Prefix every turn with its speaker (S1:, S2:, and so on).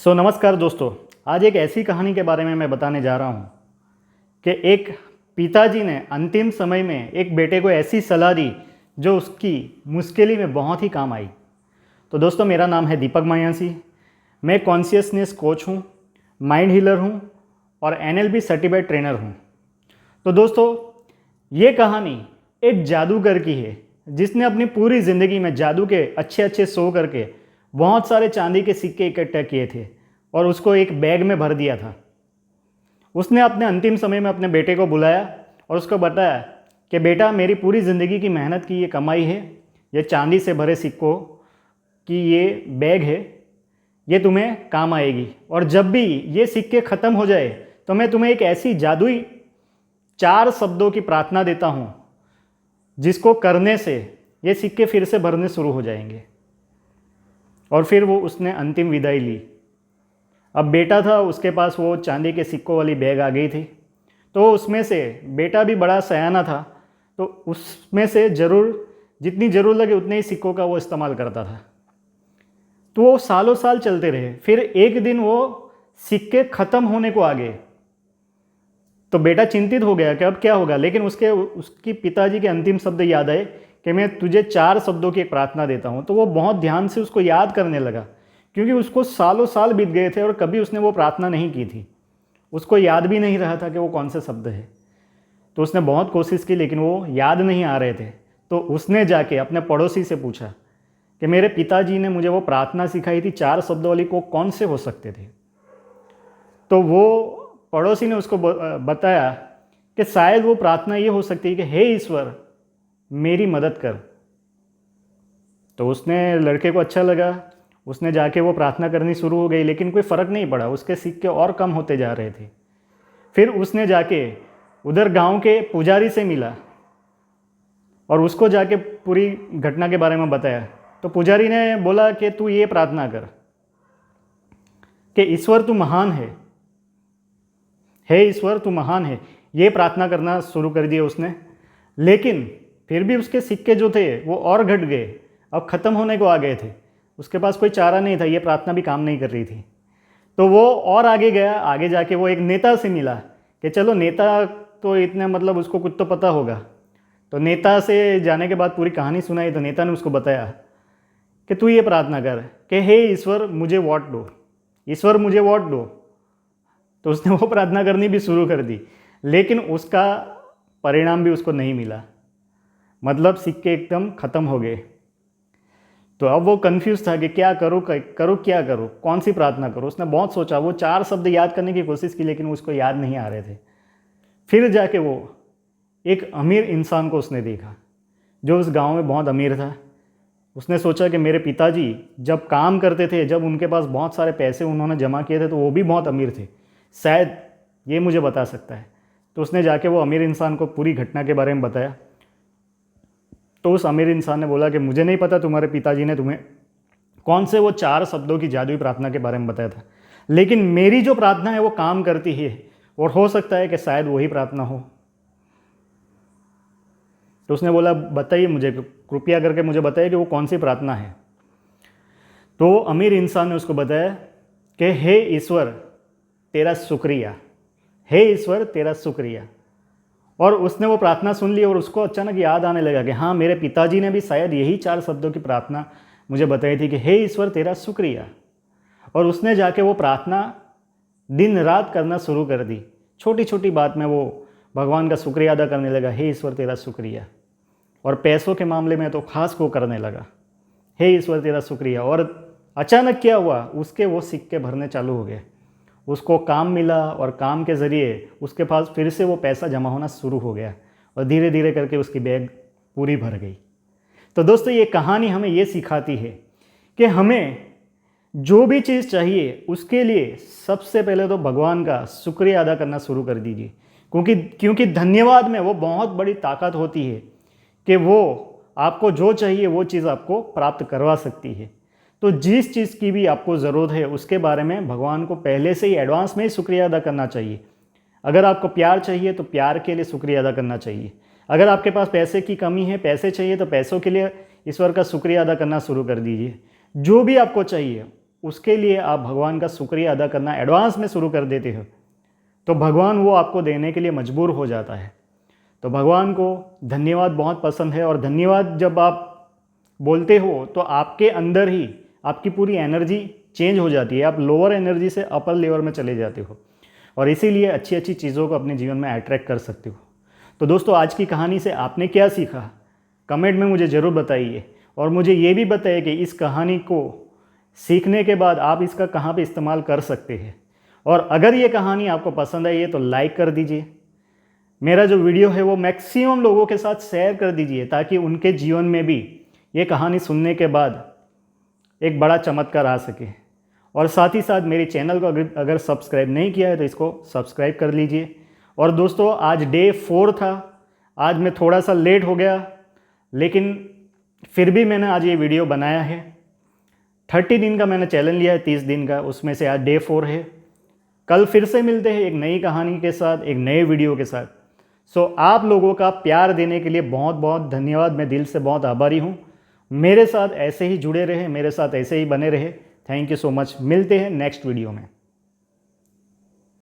S1: नमस्कार दोस्तों। आज एक ऐसी कहानी के बारे में मैं बताने जा रहा हूँ कि एक पिताजी ने अंतिम समय में एक बेटे को ऐसी सलाह दी जो उसकी मुश्किल में बहुत ही काम आई। तो दोस्तों, मेरा नाम है दीपक मायासी। मैं कॉन्शियसनेस कोच हूँ, माइंड हीलर हूँ और NLP सर्टिफाइड ट्रेनर हूँ। तो दोस्तों, ये कहानी एक जादूगर की है जिसने अपनी पूरी ज़िंदगी में जादू के अच्छे अच्छे शो करके बहुत सारे चांदी के सिक्के इकट्ठा किए थे और उसको एक बैग में भर दिया था। उसने अपने अंतिम समय में अपने बेटे को बुलाया और उसको बताया कि बेटा, मेरी पूरी ज़िंदगी की मेहनत की ये कमाई है, ये चांदी से भरे सिक्कों की ये बैग है, ये तुम्हें काम आएगी। और जब भी ये सिक्के ख़त्म हो जाए तो मैं तुम्हें एक ऐसी जादुई 4 शब्दों की प्रार्थना देता हूँ जिसको करने से ये सिक्के फिर से भरने शुरू हो जाएंगे। और फिर उसने अंतिम विदाई ली। अब बेटा था, उसके पास वो चांदी के सिक्कों वाली बैग आ गई थी। तो उसमें से बेटा भी बड़ा सयाना था, तो उसमें से जितनी ज़रूर लगे उतने ही सिक्कों का वो इस्तेमाल करता था। तो वो सालों साल चलते रहे। फिर एक दिन वो सिक्के ख़त्म होने को आ गए। तो बेटा चिंतित हो गया कि अब क्या होगा, लेकिन उसकी पिताजी के अंतिम शब्द याद आए कि मैं तुझे 4 शब्दों की एक प्रार्थना देता हूँ। तो वो बहुत ध्यान से उसको याद करने लगा, क्योंकि उसको सालों साल बीत गए थे और कभी उसने वो प्रार्थना नहीं की थी। उसको याद भी नहीं रहा था कि वो कौन से शब्द है। तो उसने बहुत कोशिश की, लेकिन वो याद नहीं आ रहे थे। तो उसने जाके अपने पड़ोसी से पूछा कि मेरे पिताजी ने मुझे वो प्रार्थना सिखाई थी 4 शब्दों वाली, को कौन से हो सकते थे। तो वो पड़ोसी ने उसको बताया कि शायद वो प्रार्थना ये हो सकती है कि हे ईश्वर, मेरी मदद कर। तो उसने लड़के को अच्छा लगा, उसने जाके वो प्रार्थना करनी शुरू हो गई, लेकिन कोई फ़र्क नहीं पड़ा। उसके सिक्के और कम होते जा रहे थे। फिर उसने जाके उधर गांव के पुजारी से मिला और उसको जाके पूरी घटना के बारे में बताया। तो पुजारी ने बोला कि तू ये प्रार्थना कर कि ईश्वर तू महान है, हे ईश्वर तू महान है। ये प्रार्थना करना शुरू कर दिया उसने। लेकिन फिर भी उसके सिक्के जो थे वो और घट गए, अब ख़त्म होने को आ गए थे। उसके पास कोई चारा नहीं था, ये प्रार्थना भी काम नहीं कर रही थी। तो वो और आगे गया। आगे जाके वो एक नेता से मिला कि चलो, नेता तो इतने मतलब उसको कुछ तो पता होगा। तो नेता से जाने के बाद पूरी कहानी सुनाई। तो नेता ने उसको बताया कि तू ये प्रार्थना कर कि हे ईश्वर मुझे वोट दो, ईश्वर मुझे वोट दो। तो उसने वो प्रार्थना करनी भी शुरू कर दी, लेकिन उसका परिणाम भी उसको नहीं मिला। मतलब सिक्के एकदम ख़त्म हो गए। तो अब वो कंफ्यूज था कि क्या करूँ, क्या करूँ, कौन सी प्रार्थना करूँ। उसने बहुत सोचा, वो 4 शब्द याद करने की कोशिश की, लेकिन उसको याद नहीं आ रहे थे। फिर जाके वो एक अमीर इंसान को उसने देखा जो उस गांव में बहुत अमीर था। उसने सोचा कि मेरे पिताजी जब काम करते थे, जब उनके पास बहुत सारे पैसे उन्होंने जमा किए थे, तो वो भी बहुत अमीर थे, शायद ये मुझे बता सकता है। तो उसने जाके वो अमीर इंसान को पूरी घटना के बारे में बताया। तो उस अमीर इंसान ने बोला कि मुझे नहीं पता तुम्हारे पिताजी ने तुम्हें कौन से वो 4 शब्दों की जादुई प्रार्थना के बारे में बताया था, लेकिन मेरी जो प्रार्थना है वो काम करती है, और हो सकता है कि शायद वही प्रार्थना हो। तो उसने बोला बताइए मुझे, कृपया करके मुझे बताइए कि वो कौन सी प्रार्थना है। तो अमीर इंसान ने उसको बताया कि हे ईश्वर तेरा शुक्रिया, हे ईश्वर तेरा शुक्रिया। और उसने वो प्रार्थना सुन ली और उसको अचानक याद आने लगा कि हाँ, मेरे पिताजी ने भी शायद यही 4 शब्दों की प्रार्थना मुझे बताई थी कि हे ईश्वर तेरा शुक्रिया। और उसने जाके वो प्रार्थना दिन रात करना शुरू कर दी। छोटी छोटी बात में वो भगवान का शुक्रिया अदा करने लगा, हे ईश्वर तेरा शुक्रिया। और पैसों के मामले में तो खास को करने लगा, हे ईश्वर तेरा शुक्रिया। और अचानक क्या हुआ, उसके वो सिक्के भरने चालू हो गए। उसको काम मिला और काम के ज़रिए उसके पास फिर से वो पैसा जमा होना शुरू हो गया और धीरे धीरे करके उसकी बैग पूरी भर गई। तो दोस्तों, ये कहानी हमें ये सिखाती है कि हमें जो भी चीज़ चाहिए उसके लिए सबसे पहले तो भगवान का शुक्रिया अदा करना शुरू कर दीजिए, क्योंकि धन्यवाद में वो बहुत बड़ी ताकत होती है कि वो आपको जो चाहिए वो चीज़ आपको प्राप्त करवा सकती है। तो जिस चीज़ की भी आपको ज़रूरत है उसके बारे में भगवान को पहले से ही एडवांस में ही शुक्रिया अदा करना चाहिए। अगर आपको प्यार चाहिए तो प्यार के लिए शुक्रिया अदा करना चाहिए। अगर आपके पास पैसे की कमी है, पैसे चाहिए, तो पैसों के लिए ईश्वर का शुक्रिया अदा करना शुरू कर दीजिए। जो भी आपको चाहिए उसके लिए आप भगवान का शुक्रिया अदा करना एडवांस में शुरू कर देते हो तो भगवान वो आपको देने के लिए मजबूर हो जाता है। तो भगवान को धन्यवाद बहुत पसंद है, और धन्यवाद जब आप बोलते हो तो आपके अंदर ही आपकी पूरी एनर्जी चेंज हो जाती है, आप लोअर एनर्जी से अपर लेवल में चले जाते हो, और इसीलिए अच्छी अच्छी चीज़ों को अपने जीवन में अट्रैक्ट कर सकते हो। तो दोस्तों, आज की कहानी से आपने क्या सीखा कमेंट में मुझे ज़रूर बताइए, और मुझे ये भी बताइए कि इस कहानी को सीखने के बाद आप इसका कहाँ पे इस्तेमाल कर सकते हैं। और अगर ये कहानी आपको पसंद आई है तो लाइक कर दीजिए, मेरा जो वीडियो है वो मैक्सिमम लोगों के साथ शेयर कर दीजिए, ताकि उनके जीवन में भी ये कहानी सुनने के बाद एक बड़ा चमत्कार आ सके। और साथ ही साथ मेरे चैनल को अगर सब्सक्राइब नहीं किया है तो इसको सब्सक्राइब कर लीजिए। और दोस्तों, आज डे 4 था, आज मैं थोड़ा सा लेट हो गया, लेकिन फिर भी मैंने आज ये वीडियो बनाया है। 30 दिन का मैंने चैलेंज लिया है, 30 दिन का, उसमें से आज डे 4 है। कल फिर से मिलते हैं एक नई कहानी के साथ, एक नए वीडियो के साथ। आप लोगों का प्यार देने के लिए बहुत बहुत धन्यवाद, मैं दिल से बहुत आभारी हूँ। मेरे साथ ऐसे ही जुड़े रहे, मेरे साथ ऐसे ही बने रहे। Thank you so much. मिलते हैं नेक्स्ट वीडियो में।